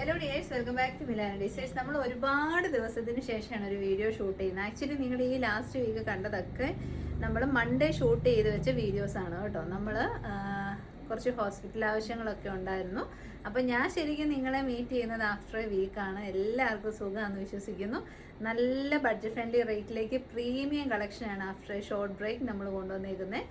Hello dears, welcome back to Milana designs. നമ്മൾ ഒരുപാട് ദിവസത്തിന് ശേഷമാണ് ഒരു വീഡിയോ ഷൂട്ട് ചെയ്യുന്നത്. ആക്ച്വലി നിങ്ങൾ ഈ ലാസ്റ്റ് വീക്ക് കണ്ടതൊക്കെ നമ്മൾ മൺഡേ ഷൂട്ട് ചെയ്ത് വെച്ച വീഡിയോസ് ആണ് കേട്ടോ. നമ്മൾ കുറച്ച് ഹോസ്പിറ്റൽ ആവശ്യങ്ങളൊക്കെ ഉണ്ടായിരുന്നു. അപ്പം ഞാൻ ശരിക്കും നിങ്ങളെ മീറ്റ് ചെയ്യുന്നത് ആഫ്റ്റർ എ വീക്കാണ്. എല്ലാവർക്കും സുഖമാണെന്ന് വിശ്വസിക്കുന്നു. നല്ല ബഡ്ജറ്റ് ഫ്രണ്ട്ലി റേറ്റിലേക്ക് പ്രീമിയം കളക്ഷനാണ് ആഫ്റ്റർ എ ഷോർട്ട് ബ്രേക്ക് നമ്മൾ കൊണ്ടുവന്നേക്കുന്നത്.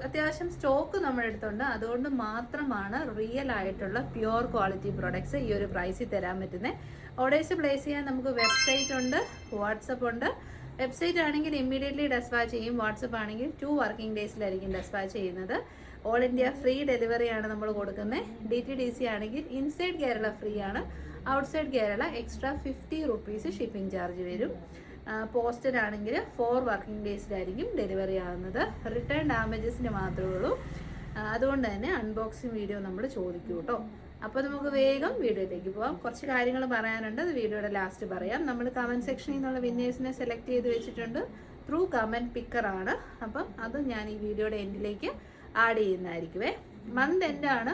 അത്യാവശ്യം സ്റ്റോക്ക് നമ്മുടെ അടുത്തുണ്ട്. അതുകൊണ്ട് മാത്രമാണ് റിയൽ ആയിട്ടുള്ള പ്യുവർ ക്വാളിറ്റി പ്രൊഡക്ട്സ് ഈ ഒരു പ്രൈസിൽ തരാൻ പറ്റുന്നത്. ഓർഡേഴ്സ് പ്ലേസ് ചെയ്യാൻ നമുക്ക് വെബ്സൈറ്റ് ഉണ്ട്, വാട്സപ്പ് ഉണ്ട്. വെബ്സൈറ്റ് ആണെങ്കിൽ ഇമ്മീഡിയറ്റ്ലി ഡെസ്പാച്ച് ചെയ്യും. വാട്സപ്പ് ആണെങ്കിൽ 2 വർക്കിംഗ് ഡേയ്സിലായിരിക്കും ഡെസ്പാച്ച് ചെയ്യുന്നത്. ഓൾ ഇന്ത്യ ഫ്രീ ഡെലിവറിയാണ് നമ്മൾ കൊടുക്കുന്നത്. DTDC ആണെങ്കിൽ ഇൻസൈഡ് കേരള ഫ്രീ ആണ്, outside Kerala extra 50 rupees shipping charge വരും. പോസ്റ്റൽ ആണെങ്കിൽ 4 വർക്കിംഗ് ഡേയ്സിലായിരിക്കും ഡെലിവറി ആകുന്നത്. റിട്ടേൺ ഡാമേജസിന് മാത്രമേ ഉള്ളൂ. അതുകൊണ്ട് തന്നെ അൺബോക്സിങ് വീഡിയോ നമ്മൾ ചോദിക്കൂ കേട്ടോ. അപ്പോൾ നമുക്ക് വേഗം വീഡിയോയിലേക്ക് പോകാം. കുറച്ച് കാര്യങ്ങൾ പറയാനുണ്ട്, അത് വീഡിയോയുടെ ലാസ്റ്റ് പറയാം. നമ്മൾ കമൻറ്റ് സെക്ഷനിൽ നിന്നുള്ള വിന്നേഴ്സിനെ സെലക്ട് ചെയ്ത് വെച്ചിട്ടുണ്ട്. ത്രൂ കമൻറ്റ് പിക്കറാണ്. അപ്പം അത് ഞാൻ ഈ വീഡിയോയുടെ എൻഡിലേക്ക് ആഡ് ചെയ്യുന്നതായിരിക്കുമേ. മന്ത് എൻഡാണ്,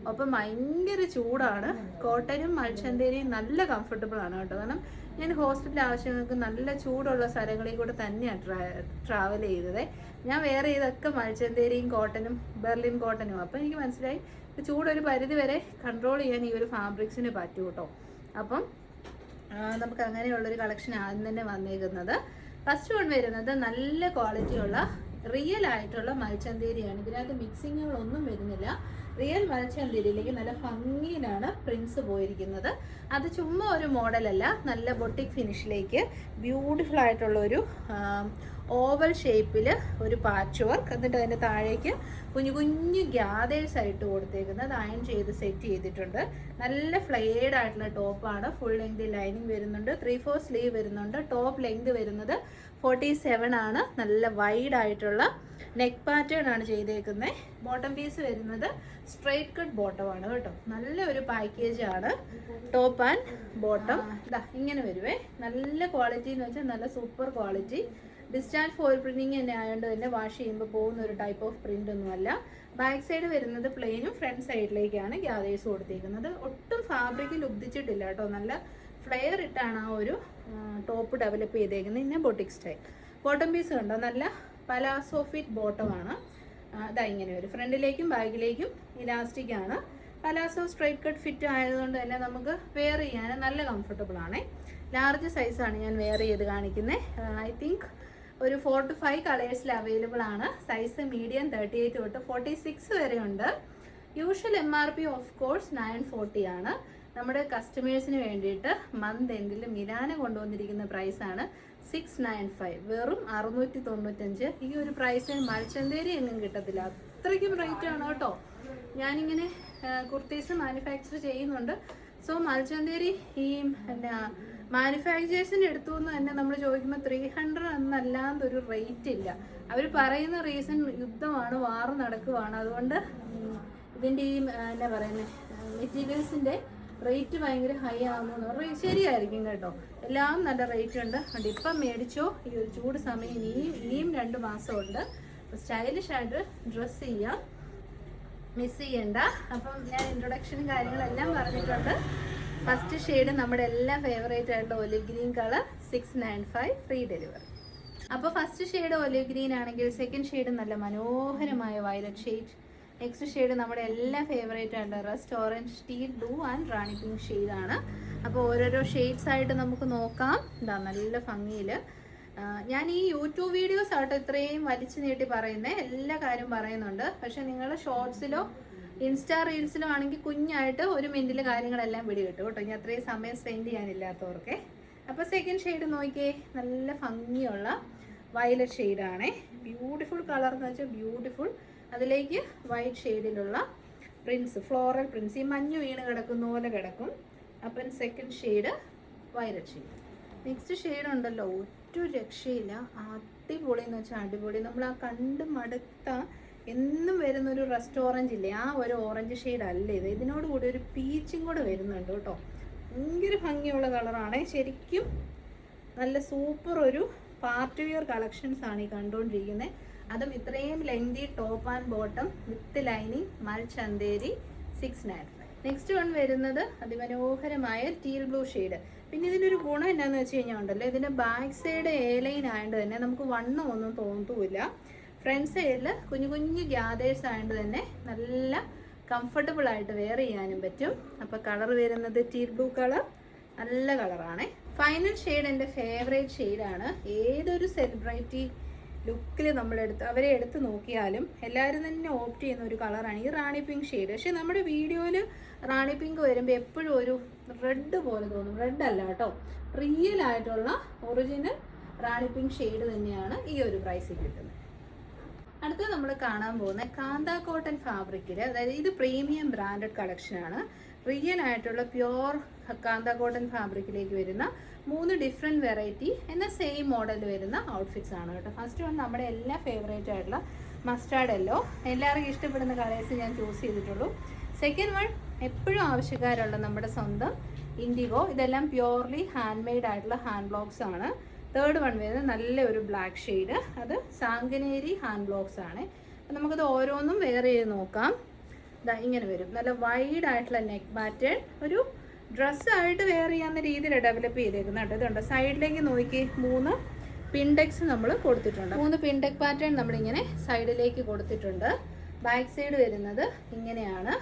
ഒപ്പം ഭയങ്കര ചൂടാണ്. കോട്ടനും മൽച്ചന്തേരിയും നല്ല കംഫർട്ടബിൾ ആണ് കേട്ടോ. കാരണം ഞാൻ ഹോസ്പിറ്റൽ ആവശ്യങ്ങൾക്ക് നല്ല ചൂടുള്ള സ്ഥലങ്ങളിൽ കൂടെ തന്നെയാണ് ട്രാവൽ ചെയ്തത്. ഞാൻ വേറെ ഇതൊക്കെ മൽച്ചന്തേരിയും കോട്ടനും ബെർലിൻ കോട്ടനും. അപ്പം എനിക്ക് മനസ്സിലായി ചൂടൊരു പരിധി വരെ കൺട്രോൾ ചെയ്യാൻ ഈ ഒരു ഫാബ്രിക്സിന് പറ്റും കേട്ടോ. അപ്പം നമുക്ക് അങ്ങനെയുള്ളൊരു കളക്ഷൻ ആദ്യം തന്നെ വന്നേക്കുന്നത്. ഫസ്റ്റ് വൺ വരുന്നത് നല്ല ക്വാളിറ്റിയുള്ള റിയൽ ആയിട്ടുള്ള മൽച്ചന്തേരിയാണ്. ഇതിനകത്ത് മിക്സിങ്ങുകളൊന്നും വരുന്നില്ല. റിയൽ മൽച്ചന്തേരിയിലേക്ക് നല്ല ഭംഗിയിലാണ് പ്രിൻസ് പോയിരിക്കുന്നത്. അത് ചുമ്മാ ഒരു മോഡലല്ല, നല്ല ബൊട്ടിക് ഫിനിഷിലേക്ക് ബ്യൂട്ടിഫുൾ ആയിട്ടുള്ള ഒരു ഓവൽ ഷേപ്പിൽ ഒരു പാച്ച് വർക്ക്. എന്നിട്ട് അതിൻ്റെ താഴേക്ക് കുഞ്ഞു കുഞ്ഞു ഗ്യാദേഴ്സ് ആയിട്ട് കൊടുത്തേക്കുന്നത് അയൺ ചെയ്ത് സെറ്റ് ചെയ്തിട്ടുണ്ട്. നല്ല ഫ്ലെയർഡ് ആയിട്ടുള്ള ടോപ്പാണ്. ഫുൾ ലെങ്ത് ലൈനിങ് വരുന്നുണ്ട്. 3/4 സ്ലീവ് വരുന്നുണ്ട്. ടോപ്പ് ലെങ്ത് വരുന്നത് 47 ആണ്. നല്ല വൈഡ് ആയിട്ടുള്ള നെക്ക് പാറ്റേൺ ആണ് ചെയ്തേക്കുന്നത്. ബോട്ടം പീസ് വരുന്നത് സ്ട്രൈറ്റ് കട്ട് ബോട്ടം ആണ് കേട്ടോ. നല്ല ഒരു പാക്കേജ് ആണ്. ടോപ്പ് ആൻഡ് ബോട്ടം ഇങ്ങനെ വരുവേ. നല്ല ക്വാളിറ്റി എന്ന് വെച്ചാൽ നല്ല super quality. Discharge foil printing തന്നെ ആയതുകൊണ്ട് തന്നെ വാഷ് ചെയ്യുമ്പോൾ പോകുന്ന ഒരു ടൈപ്പ് ഓഫ് പ്രിന്റ് ഒന്നുമല്ല. ബാക്ക് സൈഡ് വരുന്നത് പ്ലെയിനും ഫ്രണ്ട് സൈഡിലേക്കാണ് ഗ്യാദേഴ്സ് കൊടുത്തേക്കുന്നത്. ഒട്ടും ഫാബ്രിക്കിൽ ഉബ്ദിച്ചിട്ടില്ല കേട്ടോ. നല്ല ഫ്ലെയർ ഇട്ടാണ് ആ ഒരു ടോപ്പ് ഡെവലപ്പ് ചെയ്തേക്കുന്നത്. ഇന്ന ബൊട്ടിക് സ്റ്റൈൽ. ബോട്ടം പീസ് കണ്ടോ, നല്ല പലാസോ ഫിറ്റ് ബോട്ടമാണ്. ഇതാ ഇങ്ങനെ വരും. ഫ്രണ്ടിലേക്കും ബാക്കിലേക്കും ഇലാസ്റ്റിക് ആണ്. പലാസോ സ്ട്രൈറ്റ് കട്ട് ഫിറ്റ് ആയതുകൊണ്ട് തന്നെ നമുക്ക് വെയർ ചെയ്യാൻ നല്ല കംഫർട്ടബിൾ ആണ്. ലാർജ് സൈസാണ് ഞാൻ വെയർ ചെയ്ത് കാണിക്കുന്നത്. ഐ തിങ്ക് ഒരു 4 to 5 കളേഴ്സിൽ അവൈലബിൾ ആണ്. സൈസ് മീഡിയം 38 തൊട്ട് 46 വരെ ഉണ്ട്. യൂഷ്വൽ MRP ഓഫ് കോഴ്സ് 940 ആണ്. നമ്മുടെ കസ്റ്റമേഴ്സിന് വേണ്ടിയിട്ട് മന്ത് എൻഡിൽ മിലാന കൊണ്ടുവന്നിരിക്കുന്ന പ്രൈസാണ് 695, വെറും 695. ഈ ഒരു പ്രൈസിന് മൽച്ചന്തേരി എങ്ങും കിട്ടത്തില്ല. അത്രയ്ക്കും റേറ്റ് ആണ് കേട്ടോ. ഞാനിങ്ങനെ കുർത്തീസ് മാനുഫാക്ചർ ചെയ്യുന്നുണ്ട്. സോ മൽച്ചന്തേരി ഈ മാനുഫാക്ചേഴ്സിൻ്റെ അടുത്തു നിന്ന് തന്നെ നമ്മൾ ചോദിക്കുമ്പോൾ 300 എന്നല്ലാതൊരു റേറ്റ് ഇല്ല. അവർ പറയുന്ന റീസൺ യുദ്ധമാണ്, വാറ് നടക്കുവാണ്. അതുകൊണ്ട് ഇതിൻ്റെ ഈ എന്താ പറയുന്നത് മെറ്റീരിയൽസിൻ്റെ റേറ്റ് ഭയങ്കര ഹൈ ആകുമെന്ന് പറഞ്ഞാൽ ശരിയായിരിക്കും കേട്ടോ. എല്ലാം നല്ല റേറ്റ് ഉണ്ട്. അതുകൊണ്ട് ഇപ്പം മേടിച്ചോ. ഈ ഒരു ചൂട് സമയം ഇനിയും 2 മാസമുണ്ട്. സ്റ്റൈലിഷ് ആയിട്ട് ഡ്രസ്സ് ചെയ്യാം, മിസ് ചെയ്യണ്ട. അപ്പം ഞാൻ ഇൻട്രൊഡക്ഷനും കാര്യങ്ങളെല്ലാം പറഞ്ഞിട്ടുണ്ട്. ഫസ്റ്റ് ഷെയ്ഡ് നമ്മുടെ എല്ലാം ഫേവറേറ്റ് ആയിട്ടുള്ള olive green colour 695 free delivery. അപ്പോൾ ഫസ്റ്റ് ഷെയ്ഡ് ഒലിവ് ഗ്രീൻ ആണെങ്കിൽ സെക്കൻഡ് ഷെയ്ഡ് നല്ല മനോഹരമായ വയലറ്റ് ഷെയ്ഡ്. നെക്സ്റ്റ് ഷെയ്ഡ് നമ്മുടെ എല്ലാം ഫേവറേറ്റ് ആയിട്ടുള്ള rest orange, teal blue and Rani pink ഷെയ്ഡാണ്. അപ്പോൾ ഓരോരോ ഷെയ്ഡ്സ് ആയിട്ട് നമുക്ക് നോക്കാം. ഇതാ നല്ല ഭംഗിയിൽ. ഞാൻ ഈ യൂട്യൂബ് വീഡിയോസ് ആയിട്ട് ഇത്രയും വലിച്ചു നീട്ടി പറയുന്നത് എല്ലാ കാര്യം പറയുന്നുണ്ട്. പക്ഷെ നിങ്ങൾ ഷോർട്സിലോ ഇൻസ്റ്റാ റീൽസിലോ ആണെങ്കിൽ കുഞ്ഞായിട്ട് 1 മിനിറ്റിൽ കാര്യങ്ങളെല്ലാം പിടി കിട്ടും കേട്ടോ. ഇനി അത്രയും സമയം സ്പെൻഡ് ചെയ്യാനില്ലാത്തവർക്ക്. അപ്പോൾ സെക്കൻഡ് ഷെയ്ഡ് നോക്കിയേ, നല്ല ഭംഗിയുള്ള വയലറ്റ് ഷെയ്ഡാണേ. ബ്യൂട്ടിഫുൾ കളർ എന്ന് വെച്ചാൽ ബ്യൂട്ടിഫുൾ. അതിലേക്ക് വൈറ്റ് ഷെയ്ഡിലുള്ള പ്രിൻസ്, ഫ്ലോറൽ പ്രിൻസ്, ഈ മഞ്ഞ് വീണ് കിടക്കുന്ന പോലെ കിടക്കും. അപ്പം second shade violet shade. Next shade ഉണ്ടല്ലോ, ഒറ്റ രക്ഷയില്ല. അടിപൊളി എന്ന് വെച്ചാൽ അടിപൊളി. നമ്മൾ ആ കണ്ട് മടുത്ത എന്നും വരുന്നൊരു റസ്റ്റ് ഓറഞ്ച് ഇല്ലേ, ആ ഒരു ഓറഞ്ച് ഷെയ്ഡ് അല്ല ഇത്. ഇതിനോട് കൂടി ഒരു പീച്ചും കൂടെ വരുന്നുണ്ട് കേട്ടോ. ഭയങ്കര ഭംഗിയുള്ള കളറാണ്. ശരിക്കും നല്ല സൂപ്പർ ഒരു പാർട്ടി വെയർ കളക്ഷൻസ് ആണ് ഈ കണ്ടുകൊണ്ടിരിക്കുന്നത്. അതും ഇത്രയും lengthy top and bottom with lining മൽച്ചന്തേരി 695. നെക്സ്റ്റ് വൺ വരുന്നത് അതിമനോഹരമായ ടീൽ ബ്ലൂ ഷെയ്ഡ്. പിന്നെ ഇതിനൊരു ഗുണം എന്താണെന്ന് വെച്ച് കഴിഞ്ഞാൽ ഉണ്ടല്ലോ, ഇതിൻ്റെ ബാക്ക് സൈഡ് ലൈൻ ആയതുകൊണ്ട് തന്നെ നമുക്ക് വണ്ണം ഒന്നും തോന്നത്തുമില്ല. ഫ്രണ്ട് സൈഡിൽ കുഞ്ഞു കുഞ്ഞു ഗ്യാദേഴ്സ് ആയതുകൊണ്ട് തന്നെ നല്ല കംഫർട്ടബിൾ ആയിട്ട് വെയർ ചെയ്യാനും പറ്റും. അപ്പോൾ കളർ വരുന്നത് ടീൽ ബ്ലൂ കളർ, നല്ല കളറാണ്. ഫൈനൽ ഷെയ്ഡ് എൻ്റെ ഫേവറേറ്റ് ഷെയ്ഡാണ്. ഏതൊരു സെലിബ്രിറ്റി ലുക്കിൽ അവരെ എടുത്ത് നോക്കിയാലും എല്ലാവരും തന്നെ ഓപ്റ്റ് ചെയ്യുന്ന ഒരു കളറാണ് ഈ റാണി പിങ്ക് ഷെയ്ഡ്. പക്ഷേ നമ്മുടെ വീഡിയോയിൽ റാണി പിങ്ക് വരുമ്പോൾ എപ്പോഴും ഒരു റെഡ് പോലെ തോന്നും. റെഡ് അല്ല കേട്ടോ, റിയൽ ആയിട്ടുള്ള ഒറിജിനൽ റാണി പിങ്ക് ഷെയ്ഡ് തന്നെയാണ് ഈ ഒരു പ്രൈസിൽ കിട്ടുന്നത്. അടുത്ത നമ്മൾ കാണാൻ പോകുന്ന കാന്ത കോട്ടൺ ഫാബ്രിക്കിൽ, അതായത് ഇത് പ്രീമിയം ബ്രാൻഡഡ് കളക്ഷനാണ്. റിയൽ ആയിട്ടുള്ള പ്യുവർ കാന്ത കോട്ടൺ ഫാബ്രിക്കിലേക്ക് വരുന്ന 3 ഡിഫറെൻറ്റ് വെറൈറ്റി എന്നാൽ സെയിം മോഡൽ വരുന്ന ഔട്ട്ഫിറ്റ്സ് ആണ് കേട്ടോ. ഫസ്റ്റ് വൺ നമ്മുടെ എല്ലാ ഫേവറേറ്റ് ആയിട്ടുള്ള മസ്റ്റാർഡ് യെല്ലോ, എല്ലാവർക്കും ഇഷ്ടപ്പെടുന്ന കളേഴ്സ് ഞാൻ ചൂസ് ചെയ്തിട്ടുള്ളൂ. സെക്കൻഡ് വൺ എപ്പോഴും ആവശ്യക്കാരുള്ള നമ്മുടെ സ്വന്തം ഇൻഡിഗോ, ഇതെല്ലാം പ്യുവർലി ഹാൻഡ് മെയ്ഡ് ആയിട്ടുള്ള ഹാൻഡ് ബ്ലോക്സ് ആണ്. തേർഡ് വൺ വരുന്നത് നല്ല ഒരു ബ്ലാക്ക് ഷെയ്ഡ്, അത് സാങ്കനേരി ഹാൻഡ് ബ്ലോക്സ് ആണ്. അപ്പം നമുക്കത് ഓരോന്നും വെയർ ചെയ്ത് നോക്കാം. ഇങ്ങനെ വരും, നല്ല വൈഡ് ആയിട്ടുള്ള നെക്ക് പാറ്റേൺ, ഒരു ഡ്രസ്സായിട്ട് വെയർ ചെയ്യാവുന്ന രീതിയിൽ ഡെവലപ്പ് ചെയ്തേക്കുന്നത് കേട്ടോ. ഇതുണ്ട് സൈഡിലേക്ക് നോക്കി 3 പിൻഡെക്സ് നമ്മൾ കൊടുത്തിട്ടുണ്ട്. 3 പിൻഡെക് പാറ്റേൺ നമ്മളിങ്ങനെ സൈഡിലേക്ക് കൊടുത്തിട്ടുണ്ട്. ബാക്ക് സൈഡ് വരുന്നത് ഇങ്ങനെയാണ്.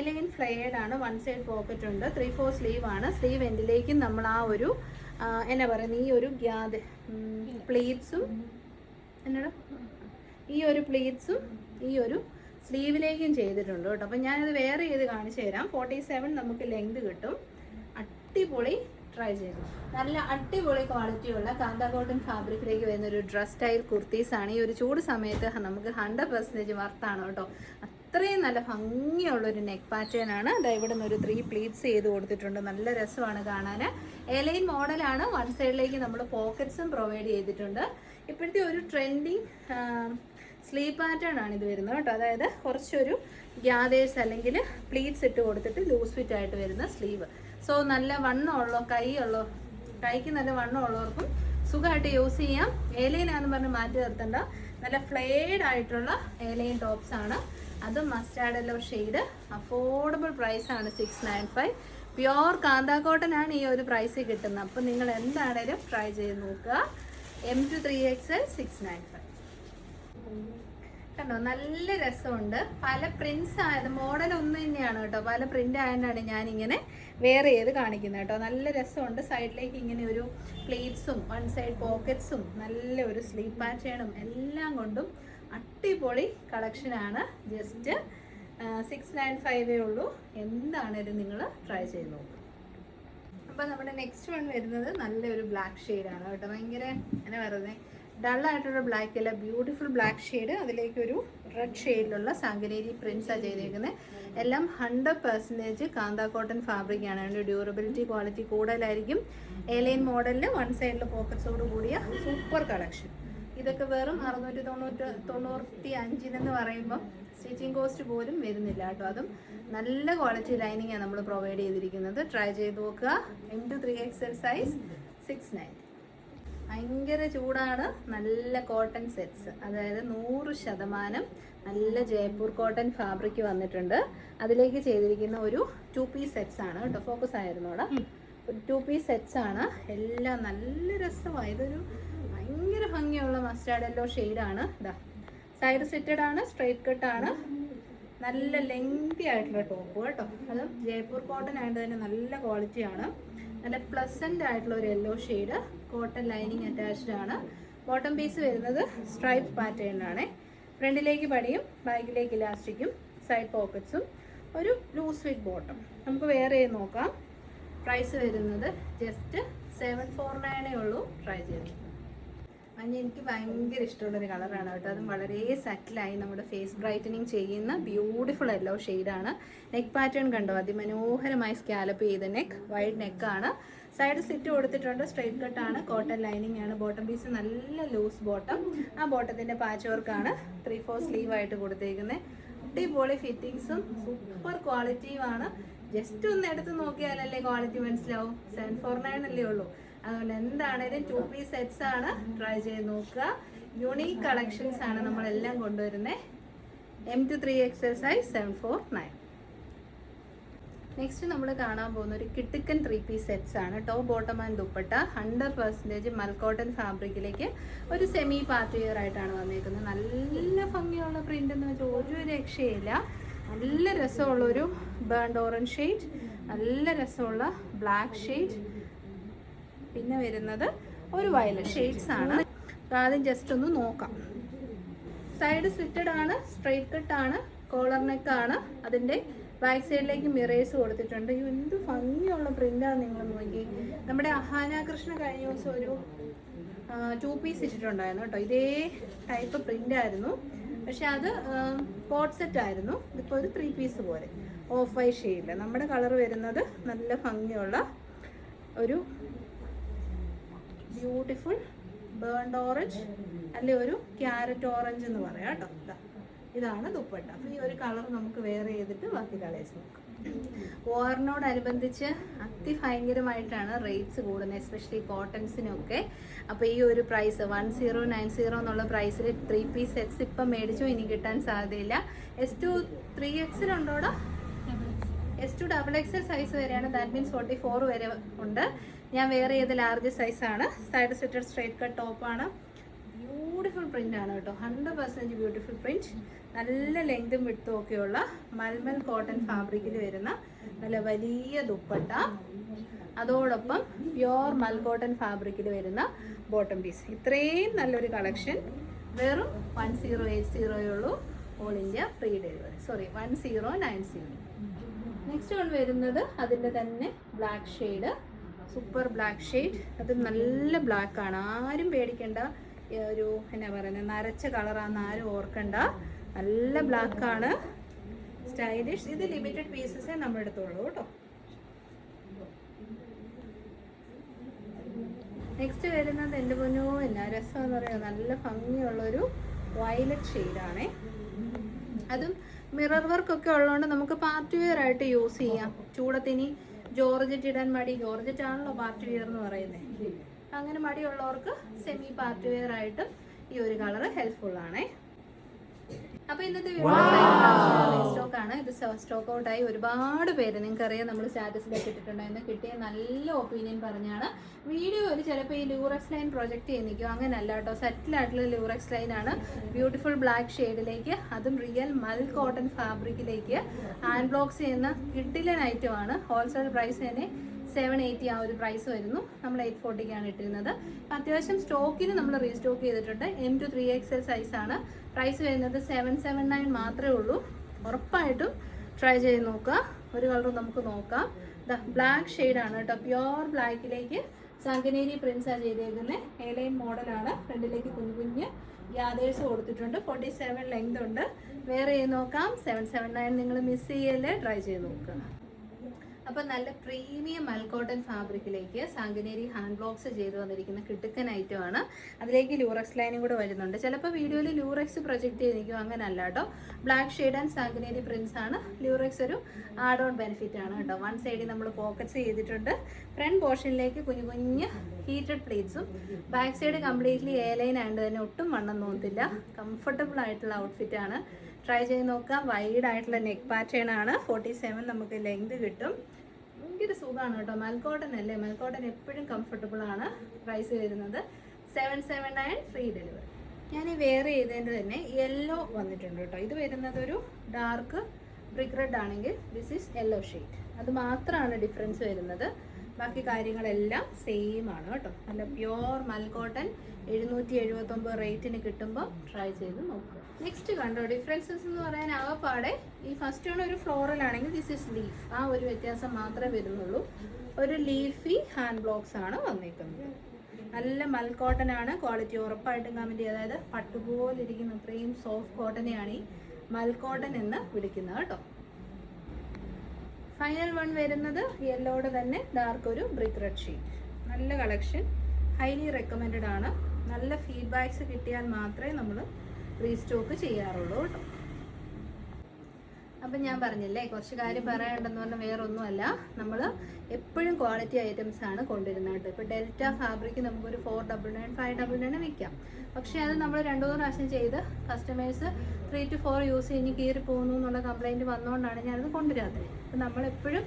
ലൈൻ ഫ്ലെയർഡ് ആണ്, 1 സൈഡ് പോക്കറ്റ് ഉണ്ട്, 3/4 സ്ലീവ് ആണ്. സ്ലീവ് എൻഡിലേക്കും നമ്മൾ ആ ഒരു എന്നാ പറയുന്നത് ഈ ഒരു പ്ലീറ്റ്സും ഈ ഒരു പ്ലീറ്റ്സും ഈ ഒരു സ്ലീവിലേക്കും ചെയ്തിട്ടുണ്ട് കേട്ടോ. അപ്പം ഞാനത് വെയർ ചെയ്ത് കാണിച്ചു തരാം. 47 നമുക്ക് ലെങ്ത് കിട്ടും. അടിപൊളി, ട്രൈ ചെയ്തു. നല്ല അടിപൊളി ക്വാളിറ്റിയുള്ള കാന്ത കോട്ടൺ ഫാബ്രിക്കിലേക്ക് വരുന്ന ഒരു ഡ്രസ് സ്റ്റൈൽ കുർത്തീസാണ്. ഈ ഒരു ചൂട് സമയത്ത് നമുക്ക് 100% വർത്താണ് കേട്ടോ. അത്രയും നല്ല ഭംഗിയുള്ളൊരു നെക്ക് പാറ്റേൺ ആണ്. അതായത് ഇവിടെ നിന്ന് ഒരു 3 പ്ലീറ്റ്സ് ചെയ്ത് കൊടുത്തിട്ടുണ്ട്. നല്ല രസമാണ് കാണാൻ. ലൈൻ മോഡലാണ്. 1 സൈഡിലേക്ക് നമ്മൾ പോക്കറ്റ്സും പ്രൊവൈഡ് ചെയ്തിട്ടുണ്ട്. ഇപ്പോഴത്തെ ഒരു ട്രെൻഡിങ് സ്ലീവ് പാറ്റേൺ ആണ് ഇത് വരുന്നത് കേട്ടോ. അതായത് കുറച്ചൊരു ഗ്യാദേഴ്സ് അല്ലെങ്കിൽ പ്ലീറ്റ്സ് ഇട്ട് കൊടുത്തിട്ട് ലൂസ് ഫിറ്റ് ആയിട്ട് വരുന്ന സ്ലീവ്. സോ നല്ല വണ്ണമുള്ള കൈക്ക് നല്ല വണ്ണമുള്ളവർക്കും സുഖമായിട്ട് യൂസ് ചെയ്യാം. ലൈനാണെന്ന് പറഞ്ഞ് മാറ്റി നിർത്തണ്ട. നല്ല ഫ്ലെയർഡ് ആയിട്ടുള്ള ലൈൻ ടോപ്സ് ആണ്. അത് മസ്റ്റാർഡ് യെല്ലോ ഷെയ്ഡ്. അഫോർഡബിൾ പ്രൈസാണ് 695. പ്യുവർ കാന്ത കോട്ടൺ ആണ് ഈ ഒരു പ്രൈസിൽ കിട്ടുന്നത്. അപ്പോൾ നിങ്ങൾ എന്താണേലും ട്രൈ ചെയ്ത് നോക്കുക. M to 3XL 695. കണ്ടോ, നല്ല രസമുണ്ട്. പല പ്രിന്റ്സ് ആയത് മോഡൽ ഒന്ന് തന്നെയാണ് കേട്ടോ. പല പ്രിന്റ് ആയതുകൊണ്ടാണ് ഞാനിങ്ങനെ വെയർ ചെയ്ത് കാണിക്കുന്നത് കേട്ടോ. നല്ല രസമുണ്ട്. സൈഡിലേക്ക് ഇങ്ങനെ ഒരു പ്ലീറ്റ്സും 1 സൈഡ് പോക്കറ്റ്സും നല്ല ഒരു സ്ലീവ് പാറ്റേണും എല്ലാം കൊണ്ടും അടിപൊളി കളക്ഷനാണ്. ജസ്റ്റ് 695 ഉള്ളൂ. എന്താണേലും നിങ്ങൾ ട്രൈ ചെയ്ത് നോക്കുക. അപ്പോൾ നമ്മുടെ നെക്സ്റ്റ് വൺ വരുന്നത് നല്ലൊരു ബ്ലാക്ക് ഷെയ്ഡാണ് കേട്ടോ. ഭയങ്കര എന്നാ പറയുന്നത്, ഡള്ളായിട്ടുള്ള ബ്ലാക്ക് അല്ല, ബ്യൂട്ടിഫുൾ ബ്ലാക്ക് ഷെയ്ഡ്. അതിലേക്കൊരു റെഡ് ഷെയ്ഡിലുള്ള സാങ്കനേരി പ്രിൻസാണ് ചെയ്തേക്കുന്നത്. എല്ലാം 100% കാന്ത കോട്ടൺ ഫാബ്രിക്കാണ്. അതിൻ്റെ ഡ്യൂറബിലിറ്റി ക്വാളിറ്റി കൂടുതലായിരിക്കും. ലൈൻ മോഡലിൽ 1 സൈഡിൽ പോക്കറ്റ്സോട് കൂടിയ സൂപ്പർ കളക്ഷൻ. ഇതൊക്കെ വെറും 695 പറയുമ്പം സ്റ്റിച്ചിങ് കോസ്റ്റ് പോലും വരുന്നില്ല കേട്ടോ. അതും നല്ല ക്വാളിറ്റി ലൈനിങ്ങാണ് നമ്മൾ പ്രൊവൈഡ് ചെയ്തിരിക്കുന്നത്. ട്രൈ ചെയ്ത് നോക്കുക. M to 3XL size 690. ഭയങ്കര ചൂടാണ്. നല്ല കോട്ടൺ സെറ്റ്സ്, അതായത് 100% നല്ല ജയ്പൂർ കോട്ടൺ ഫാബ്രിക് വന്നിട്ടുണ്ട്. അതിലേക്ക് ചെയ്തിരിക്കുന്ന ഒരു 2 പീസ് സെറ്റ്സ് ആണ് കേട്ടോ. ഫോക്കസ് ആയിരുന്നു അവിടെ. ഒരു 2 പീസ് സെറ്റ്സ് ആണ്. എല്ലാം നല്ല രസമാണ്. ഇതൊരു ഭയങ്കര ഭംഗിയുള്ള മസ്റ്റാർഡ് യെല്ലോ ഷെയ്ഡാണ്. ഇതാ സൈഡ് സ്റ്റിറ്റഡ് ആണ്, സ്ട്രൈറ്റ് കട്ടാണ്. നല്ല ലെങ്തി ആയിട്ടുള്ള ടോപ്പ് കേട്ടോ. അത് ജയ്പൂർ കോട്ടൺ ആയിട്ട് തന്നെ നല്ല ക്വാളിറ്റിയാണ്. നല്ല പ്ലസൻ്റ് ആയിട്ടുള്ള ഒരു yellow shade. Cotton lining attached ആണ്. ബോട്ടം പീസ് വരുന്നത് സ്ട്രൈപ്പ് പാറ്റേണിലാണ്. ഫ്രണ്ടിലേക്ക് പടിയും ബാക്കിലേക്ക് ഇലാസ്റ്റിക്കും സൈഡ് പോക്കറ്റ്സും ഒരു ലൂസ് ഫിറ്റ് ബോട്ടം. നമുക്ക് വേറെ നോക്കാം. പ്രൈസ് വരുന്നത് ജസ്റ്റ് 749 ഉള്ളൂ. ട്രൈ ചെയ്തു. മഞ്ഞ എനിക്ക് ഭയങ്കര ഇഷ്ടമുള്ളൊരു കളറാണ് കേട്ടോ. അതും വളരെ സെറ്റിലായി നമ്മുടെ ഫേസ് ബ്രൈറ്റനിങ് ചെയ്യുന്ന ബ്യൂട്ടിഫുൾ യെല്ലോ ഷെയ്ഡാണ്. നെക്ക് പാറ്റേൺ കണ്ടോ, അതിമനോഹരമായി സ്കാലപ്പ് ചെയ്ത നെക്ക്, വൈഡ് നെക്കാണ്. സൈഡ് സ്ലിറ്റ് കൊടുത്തിട്ടുണ്ട്. സ്ട്രൈറ്റ് കട്ടാണ്. കോട്ടൺ ലൈനിങ് ആണ്. ബോട്ടം പീസ് നല്ല ലൂസ് ബോട്ടം. ആ ബോട്ടത്തിൻ്റെ പാച്ച് വർക്കാണ് 3/4 സ്ലീവ് ആയിട്ട് കൊടുത്തേക്കുന്നത്. അടിപൊളി ഫിറ്റിങ്സും സൂപ്പർ ക്വാളിറ്റിയുമാണ്. ജസ്റ്റ് ഒന്ന് എടുത്ത് നോക്കിയാലല്ലേ ക്വാളിറ്റി മനസ്സിലാവും. 749 അല്ലേ ഉള്ളൂ. അതുകൊണ്ട് എന്താണേലും 2 പീസ് സെറ്റ്സ് ആണ്. ട്രൈ ചെയ്ത് നോക്കുക. യുണീക്ക് കളക്ഷൻസ് ആണ് നമ്മളെല്ലാം കൊണ്ടുവരുന്നത്. M to 3XL size 749. Next നമ്മൾ കാണാൻ പോകുന്ന ഒരു കിട്ടിക്കൻ 3 പീസ് സെറ്റ്സ് ആണ്. ടോപ്പ് ബോട്ടം ആൻഡ് ദുപ്പട്ട 100% മൽക്കോട്ടൺ ഫാബ്രിക്കിലേക്ക് ഒരു സെമി പാർട്ടി വെയർ ആയിട്ടാണ് വന്നിരിക്കുന്നത്. നല്ല ഭംഗിയുള്ള പ്രിന്റ് എന്ന് വെച്ചാൽ ഒരു രക്ഷയില്ല. നല്ല രസമുള്ളൊരു ബേൺഡ് ഓറഞ്ച് ഷെയ്ഡ്, നല്ല രസമുള്ള ബ്ലാക്ക് ഷെയ്ഡ്, പിന്നെ വരുന്നത് ഒരു വയലറ്റ് ഷെയ്ഡ്സ് ആണ്. ആദ്യം ജസ്റ്റ് ഒന്ന് നോക്കാം. സൈഡ് സ്ലിറ്റഡ് ആണ്, സ്ട്രെയിറ്റ് കട്ട് ആണ്, കോളർ നെക്ക് ആണ്. അതിൻ്റെ ബാക്ക് സൈഡിലേക്ക് മിറേഴ്സ് കൊടുത്തിട്ടുണ്ട്. എന്ത് ഭംഗിയുള്ള പ്രിൻ്റാണ് നിങ്ങൾ നോക്കി. നമ്മുടെ അഹാന കൃഷ്ണ കഴിഞ്ഞ ദിവസം ഒരു 2 പീസ് ഇട്ടിട്ടുണ്ടായിരുന്നു കേട്ടോ. ഇതേ ടൈപ്പ് പ്രിൻ്റ് ആയിരുന്നു, പക്ഷെ അത് കോട്ട് സെറ്റ് ആയിരുന്നു. ഇതിപ്പോൾ ഒരു 3 പീസ് പോലെ ഓഫ് വൈറ്റ് ഷെയ്ഡിൽ. നമ്മുടെ കളർ വരുന്നത് നല്ല ഭംഗിയുള്ള ഒരു ബ്യൂട്ടിഫുൾ ബേൺഡ് ഓറഞ്ച്, അല്ലെ ഒരു ക്യാരറ്റ് ഓറഞ്ച് എന്ന് പറയാം കേട്ടോ. ഇതാണ് ദുപ്പട്ട. അപ്പോൾ ഈ ഒരു കളർ നമുക്ക് വെയർ ചെയ്തിട്ട് ബാക്കി കളേഴ്സ് നോക്കാം. വാറിനോടനുബന്ധിച്ച് അതിഭയങ്കരമായിട്ടാണ് റേറ്റ്സ് കൂടുന്നത്, എസ്പെഷ്യലി കോട്ടൺസിനൊക്കെ. അപ്പോൾ ഈ ഒരു പ്രൈസ് 1090 എന്നുള്ള പ്രൈസിൽ 3 പീസ് സെറ്റ്സ് ഇപ്പം മേടിച്ചു, ഇനി കിട്ടാൻ സാധ്യതയില്ല. S2 3XL ഉണ്ടോടാ? S2 XXL സൈസ് വരെയാണ്. ദാറ്റ് മീൻസ് 44 വരെ ഉണ്ട്. ഞാൻ വെയർ ചെയ്ത ലാർജ് സൈസാണ്. സൈഡ് സ്ലിറ്റഡ് സ്ട്രൈറ്റ് കട്ട് ടോപ്പാണ്. ബ്യൂട്ടിഫുൾ പ്രിൻ്റ് ആണ് കേട്ടോ. 100% ബ്യൂട്ടിഫുൾ പ്രിൻറ്റ്. നല്ല ലെങ്തും വിഡ്ത്തും ഒക്കെയുള്ള മൽമൽ കോട്ടൺ ഫാബ്രിക്കിൽ വരുന്ന നല്ല വലിയ ദുപ്പട്ട, അതോടൊപ്പം പ്യോർ മൽ കോട്ടൺ ഫാബ്രിക്കിൽ വരുന്ന ബോട്ടം പീസ്. ഇത്രയും നല്ലൊരു കളക്ഷൻ വെറും 1080 ഉള്ളൂ. All India free delivery. 1090. Next one വരുന്നത് അതിൻ്റെ തന്നെ black shade, super black shade. അത് നല്ല ബ്ലാക്ക് ആണ്. ആരും പേടിക്കേണ്ട, ഒരു എന്നാ പറയുന്നത് നരച്ച കളറാണെന്ന് ആരും ഓർക്കണ്ട. നല്ല ബ്ലാക്ക് ആണ്, സ്റ്റൈലിഷ്. ഇത് ലിമിറ്റഡ് പീസസേ നമ്മുടെ അടുത്തുള്ളൂ കേട്ടോ. നെക്സ്റ്റ് വരുന്നത് എൻ്റെ പൊന്നോ എന്നാ രസം എന്ന് പറയുന്നത്, നല്ല ഭംഗിയുള്ളൊരു വയലറ്റ് ഷെയ്ഡാണേ. അതും മിറർ വർക്കൊക്കെ ഉള്ളതുകൊണ്ട് നമുക്ക് പാർട്ടി വെയർ ആയിട്ട് യൂസ് ചെയ്യാം. ചൂടത്തിന് ജോർജറ്റ് ഇടാൻ മടി, ജോർജറ്റ് ആണല്ലോ പാർട്ടി വെയർ എന്ന് പറയുന്നത്. അങ്ങനെ മടിയുള്ളവർക്ക് സെമി പാർട്ടി വെയർ ആയിട്ടും ഈ ഒരു കളർ ഹെൽപ്ഫുൾ ആണേ. അപ്പോൾ ഇന്നത്തെ സ്റ്റോക്ക് ആണ്. ഇത് സ്റ്റോക്ക് ഔട്ട് ആയി. ഒരുപാട് പേര് നിങ്ങൾക്കറിയാം, നമ്മൾ സ്റ്റാറ്റസിലൊക്കെ ഇട്ടിട്ടുണ്ടായിരുന്നു. കിട്ടിയ നല്ല ഒപ്പീനിയൻ പറഞ്ഞാണ്. വീഡിയോയിൽ ചിലപ്പോൾ ഈ ലൂറക്സ് ലൈൻ പ്രൊജക്റ്റ് ചെയ്ത് നിൽക്കും, അങ്ങനെ അല്ല കേട്ടോ. സെറ്റിലായിട്ടുള്ള ലൂറക്സ് ലൈൻ ആണ്. ബ്യൂട്ടിഫുൾ ബ്ലാക്ക് ഷെയ്ഡിലേക്ക്, അതും റിയൽ മൽ കോട്ടൺ ഫാബ്രിക്കിലേക്ക് ഹാൻഡ് ബ്ലോക്സ് ചെയ്യുന്ന കിഡിലൻ ഐറ്റമാണ്. ഹോൾസെയിൽ പ്രൈസ് തന്നെ 780 ആ ഒരു പ്രൈസ് വരുന്നു. നമ്മൾ 840 ഇട്ടിരുന്നത്. അത്യാവശ്യം സ്റ്റോക്കിന് നമ്മൾ റീസ്റ്റോക്ക് ചെയ്തിട്ടുണ്ട്. M to 3XL സൈസാണ്. പ്രൈസ് വരുന്നത് 779 മാത്രമേ ഉള്ളൂ. ഉറപ്പായിട്ടും ട്രൈ ചെയ്ത് നോക്കുക. ഒരു കളർ നമുക്ക് നോക്കാം. ബ്ലാക്ക് ഷെയ്ഡാണ് കേട്ടോ. പ്യോർ ബ്ലാക്കിലേക്ക് സംഗനേരി പ്രിൻസാണ് ചെയ്തേക്കുന്നത്. എലൈൻ മോഡലാണ്. ഫ്രണ്ടിലേക്ക് കുഞ്ഞു കുഞ്ഞ് ഗ്യാദേഴ്സ് കൊടുത്തിട്ടുണ്ട്. 47 ലെങ്ത് ഉണ്ട്. വേറെ ചെയ്ത് നോക്കാം. 779 നിങ്ങൾ മിസ് ചെയ്യല്ലേ, ട്രൈ ചെയ്ത് നോക്കുക. അപ്പോൾ നല്ല പ്രീമിയം മൽക്കോട്ടൺ ഫാബ്രിക്കിലേക്ക് സാങ്കനേരി ഹാൻഡ് ബ്ലോക്സ് ചെയ്ത് വന്നിരിക്കുന്ന കിടുക്കൻ ഐറ്റമാണ്. അതിലേക്ക് ലൂറക്സ് ലൈനും കൂടെ വരുന്നുണ്ട്. ചിലപ്പോൾ വീഡിയോയിൽ ലൂറക്സ് പ്രൊജക്റ്റ് ചെയ്ത് നിൽക്കും, അങ്ങനെ അല്ല കേട്ടോ. ബ്ലാക്ക് ഷെയ്ഡ് ആൻഡ് സാങ്കനേരി പ്രിൻസ് ആണ്. ലൂറക്സ് ഒരു ആഡ് ഓൺ ബെനിഫിറ്റ് ആണ് കേട്ടോ. വൺ സൈഡിൽ നമ്മൾ പോക്കറ്റ്സ് ചെയ്തിട്ടുണ്ട്. ഫ്രണ്ട് പോർഷനിലേക്ക് കുഞ്ഞു കുഞ്ഞ് ഹീറ്റഡ് പ്ലേറ്റ്സും, back side completely a line ആയതുകൊണ്ട് തന്നെ ഒട്ടും വണ്ണം തോന്നത്തില്ല. കംഫർട്ടബിൾ ആയിട്ടുള്ള ഔട്ട്ഫിറ്റ് ആണ്. ട്രൈ ചെയ്ത് നോക്കാം. വൈഡ് ആയിട്ടുള്ള നെക്ക് പാറ്റേൺ ആണ്. 47 നമുക്ക് ലെങ്ത് കിട്ടും. ഭയങ്കര സുഖമാണ് കേട്ടോ. മൽക്കോട്ടൺ അല്ലേ, മൽക്കോട്ടൺ എപ്പോഴും കംഫർട്ടബിൾ ആണ്. പ്രൈസ് വരുന്നത് 779 ഫ്രീ ഡെലിവറി. ഞാൻ ഈ വെയർ ചെയ്തതിൻ്റെ തന്നെ യെല്ലോ വന്നിട്ടുണ്ട് കേട്ടോ. ഇത് വരുന്നത് ഒരു ഡാർക്ക് ബ്രിക്ക് റെഡ് ആണെങ്കിൽ ദിസ് ഈസ് യെല്ലോ ഷെയ്ഡ്. അത് മാത്രമാണ് ഡിഫറൻസ് വരുന്നത്. ബാക്കി കാര്യങ്ങളെല്ലാം സെയിം ആണ് കേട്ടോ. നല്ല പ്യോർ മൽക്കോട്ടൺ 779 റേറ്റിന് കിട്ടുമ്പോൾ ട്രൈ ചെയ്ത് നോക്കുക. നെക്സ്റ്റ് കണ്ടോ ഡിഫറൻസസ് എന്ന് പറയാൻ ആകപ്പാടെ ഈ ഫസ്റ്റ് ആണ് ഒരു ഫ്ലോറൽ ആണെങ്കിൽ ദിസ് ഇസ് ലീഫ്. ആ ഒരു വ്യത്യാസം മാത്രമേ വരുന്നുള്ളൂ. ഒരു ലീഫി ഹാൻഡ് ബ്ലോക്സ് ആണ് വന്നിരിക്കുന്നത്. നല്ല മൽക്കോട്ടൺ ആണ്. ക്വാളിറ്റി ഉറപ്പായിട്ടും കമൻറ്റ് ചെയ്യുക. അതായത് പട്ടുപോലെ ഇരിക്കുന്ന അത്രയും സോഫ്റ്റ് കോട്ടനെയാണ് ഈ മൽക്കോട്ടൺ എന്ന് വിളിക്കുന്നത് കേട്ടോ. ഫൈനൽ വൺ വരുന്നത് യെല്ലോയുടെ തന്നെ ഡാർക്ക് ഒരു ബ്രിക്ക് റെഡ് ഷെയ്ഡ്. നല്ല കളക്ഷൻ, ഹൈലി റെക്കമെൻഡഡ് ആണ്. നല്ല ഫീഡ്ബാക്സ് കിട്ടിയാൽ മാത്രമേ നമ്മൾ റീസ്റ്റോക്ക് ചെയ്യാറുള്ളൂ കേട്ടോ. അപ്പം ഞാൻ പറഞ്ഞില്ലേ കുറച്ച് കാര്യം പറയാനുണ്ടെന്ന് പറഞ്ഞാൽ വേറൊന്നുമല്ല, നമ്മൾ എപ്പോഴും ക്വാളിറ്റി ഐറ്റംസ് ആണ് കൊണ്ടുവരുന്നത് കേട്ടോ. ഇപ്പോൾ ഡെൽറ്റ ഫാബ്രിക് നമുക്കൊരു 499 599 വിൽക്കാം. പക്ഷേ അത് നമ്മൾ 2-3 പ്രാവശ്യം ചെയ്ത് കസ്റ്റമേഴ്സ് 3 to 4 യൂസ് കഴിഞ്ഞ് കീറി പോകുന്നു എന്നുള്ള കംപ്ലയിൻറ്റ് വന്നുകൊണ്ടാണ് ഞാനത് കൊണ്ടുവരാത്തത്. അപ്പം നമ്മളെപ്പോഴും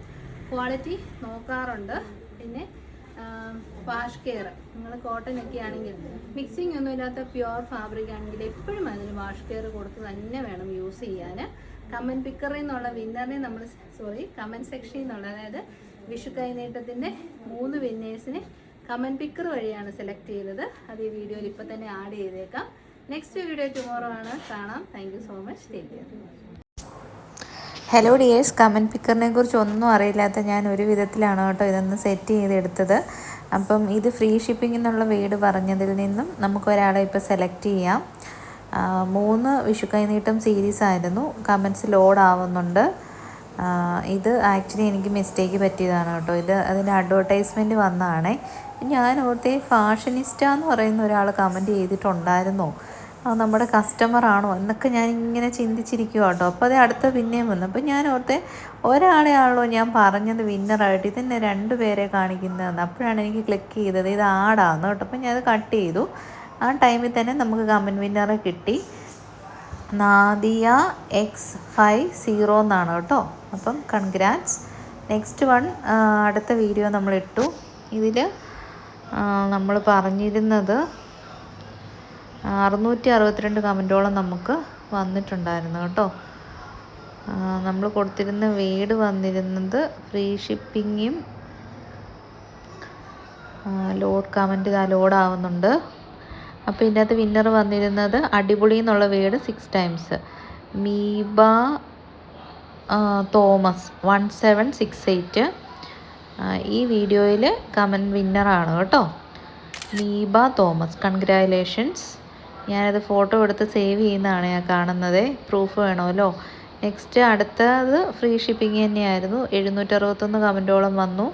ക്വാളിറ്റി നോക്കാറുണ്ട്. പിന്നെ വാഷ് കെയർ, നിങ്ങൾ കോട്ടൺ ഒക്കെ ആണെങ്കിൽ മിക്സിംഗ് ഒന്നും ഇല്ലാത്ത പ്യുവർ ഫാബ്രിക് ആണെങ്കിൽ എപ്പോഴും അതിന് വാഷ് കെയർ കൊടുത്ത് തന്നെ വേണം യൂസ് ചെയ്യാൻ. കമൻറ്റ് പിക്കറിൽ നിന്നുള്ള വിന്നറിനെ നമ്മൾ കമൻറ്റ് സെക്ഷനിൽ നിന്നുള്ള, അതായത് വിഷു കൈനീട്ടത്തിൻ്റെ 3 വിന്നേഴ്സിനെ കമൻറ്റ് പിക്കർ വഴിയാണ് സെലക്ട് ചെയ്തത്. അത് ഈ വീഡിയോയിൽ ഇപ്പോൾ തന്നെ ആഡ് ചെയ്തേക്കാം. നെക്സ്റ്റ് വീഡിയോ ടുമോറോ ആണ്. കാണാം. Thank you so much. Take care. Hello dears, comment പിക്കറിനെ കുറിച്ച് ഒന്നും അറിയില്ലാത്ത ഞാൻ ഒരു വിധത്തിലാണ് കേട്ടോ ഇതൊന്ന് സെറ്റ് ചെയ്തെടുത്തത്. അപ്പം ഇത് ഫ്രീ ഷിപ്പിംഗ് എന്നുള്ള വേർഡ് പറഞ്ഞതിൽ നിന്നും നമുക്കൊരാളെ ഇപ്പോൾ സെലക്ട് ചെയ്യാം. 3 വിഷു കൈനീട്ടം സീരീസ് ആയിരുന്നു. കമൻറ്റ്സ് ലോഡ് ആവുന്നുണ്ട്. ഇത് ആക്ച്വലി എനിക്ക് മിസ്റ്റേക്ക് പറ്റിയതാണ് കേട്ടോ. ഇത് അതിൻ്റെ അഡ്വർടൈസ്മെൻറ്റ് വന്നതാണേ. ഞാൻ ഓർത്തേ ഫാഷനിസ്റ്റ എന്ന് പറയുന്ന ഒരാൾ കമൻറ്റ് ചെയ്തിട്ടുണ്ടായിരുന്നോ, നമ്മുടെ കസ്റ്റമറാണോ എന്നൊക്കെ ഞാനിങ്ങനെ ചിന്തിച്ചിരിക്കുക കേട്ടോ. അപ്പോൾ അത് അടുത്ത പിന്നെയും വന്നു. അപ്പോൾ ഞാൻ ഓർത്തെ ഒരാളെ ആണല്ലോ ഞാൻ പറഞ്ഞത് വിന്നറായിട്ട്, ഇതിനെ 2 പേരെ കാണിക്കുന്നതെന്ന്. അപ്പോഴാണ് എനിക്ക് ക്ലിക്ക് ചെയ്തത് ഇത് ആടാന്ന് കേട്ടോ. അപ്പോൾ ഞാൻ അത് കട്ട് ചെയ്തു. ആ ടൈമിൽ തന്നെ നമുക്ക് കമൻറ്റ് വിന്നറെ കിട്ടി. നാദിയ X50 എന്നാണ് കേട്ടോ. അപ്പം കൺഗ്രാറ്റ്സ്. നെക്സ്റ്റ് വൺ അടുത്ത വീഡിയോ നമ്മളിട്ടു. ഇതിൽ നമ്മൾ പറഞ്ഞിരുന്നത് 662 കമൻറ്റോളം നമുക്ക് വന്നിട്ടുണ്ടായിരുന്നു കേട്ടോ. നമ്മൾ കൊടുത്തിരുന്ന വേഡ് വന്നിരുന്നത് ഫ്രീ ഷിപ്പിങ്ങും ലോഡ് കമൻറ്റ് ലോഡാവുന്നുണ്ട്. അപ്പോൾ ഇതിൻ്റെ അകത്ത് വിന്നർ വന്നിരുന്നത് അടിപൊളി എന്നുള്ള വേഡ് 6 ടൈംസ്. മീബ തോമസ് 1768 ഈ വീഡിയോയിൽ കമൻറ്റ് വിന്നറാണ് കേട്ടോ. മീബ തോമസ്, കൺഗ്രാജുലേഷൻസ്. ഞാനത് ഫോട്ടോ എടുത്ത് സേവ് ചെയ്യുന്നതാണ് ഞാൻ കാണുന്നത്. പ്രൂഫ് വേണമല്ലോ. നെക്സ്റ്റ് അടുത്തത് ഫ്രീ ഷിപ്പിംഗ് തന്നെയായിരുന്നു. 761 കമൻറ്റോളം വന്നു.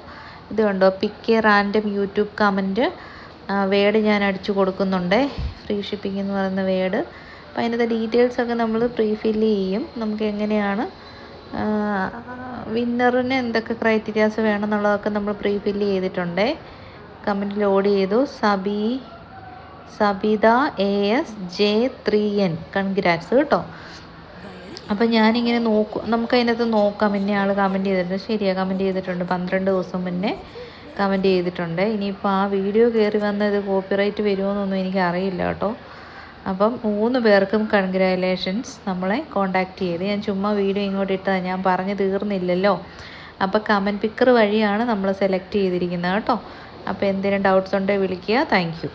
ഇത് കണ്ടോ, പിക്ക് റാൻഡം യൂട്യൂബ് കമൻറ്റ് വേഡ് ഞാൻ അടിച്ചു കൊടുക്കുന്നുണ്ട്. ഫ്രീ ഷിപ്പിംഗ് എന്ന് പറയുന്ന വേഡ്. അപ്പോൾ അതിൻ്റെ ഡീറ്റെയിൽസൊക്കെ നമ്മൾ പ്രീ ഫില്ല് ചെയ്യും. നമുക്ക് എങ്ങനെയാണ് വിന്നറിന് എന്തൊക്കെ ക്രൈറ്റീരിയാസ് വേണം എന്നുള്ളതൊക്കെ നമ്മൾ പ്രീ ഫില്ല് ചെയ്തിട്ടുണ്ട്. കമൻറ്റ് ലോഡ് ചെയ്തു. സബിത ASJ3N കൺഗ്രാറ്റ്സ് കേട്ടോ. അപ്പം ഞാനിങ്ങനെ നമുക്കതിനകത്ത് നോക്കാം. ഇന്ന ആൾ കമൻറ്റ് ചെയ്തിട്ടുണ്ട്. ശരിയാണ്, കമൻറ്റ് ചെയ്തിട്ടുണ്ട്. 12 ദിവസം മുന്നേ കമൻറ്റ് ചെയ്തിട്ടുണ്ട്. ഇനിയിപ്പോൾ ആ വീഡിയോ കയറി വന്നത് കോപ്പിറൈറ്റ് വരുമോയെന്നൊന്നും എനിക്കറിയില്ല കേട്ടോ. അപ്പം 3 പേർക്കും കൺഗ്രാജുലേഷൻസ്. നമ്മളെ കോൺടാക്റ്റ് ചെയ്ത്. ഞാൻ ചുമ്മാ വീഡിയോ ഇങ്ങോട്ട് ഇട്ടതാണ്, ഞാൻ പറഞ്ഞു തീർന്നില്ലല്ലോ. അപ്പോൾ കമൻറ്റ് പിക്കർ വഴിയാണ് നമ്മൾ സെലക്ട് ചെയ്തിരിക്കുന്നത് കേട്ടോ. അപ്പോൾ എന്തെങ്കിലും ഡൗട്ട്സ് ഉണ്ടെങ്കിൽ വിളിക്കുക. Thank you.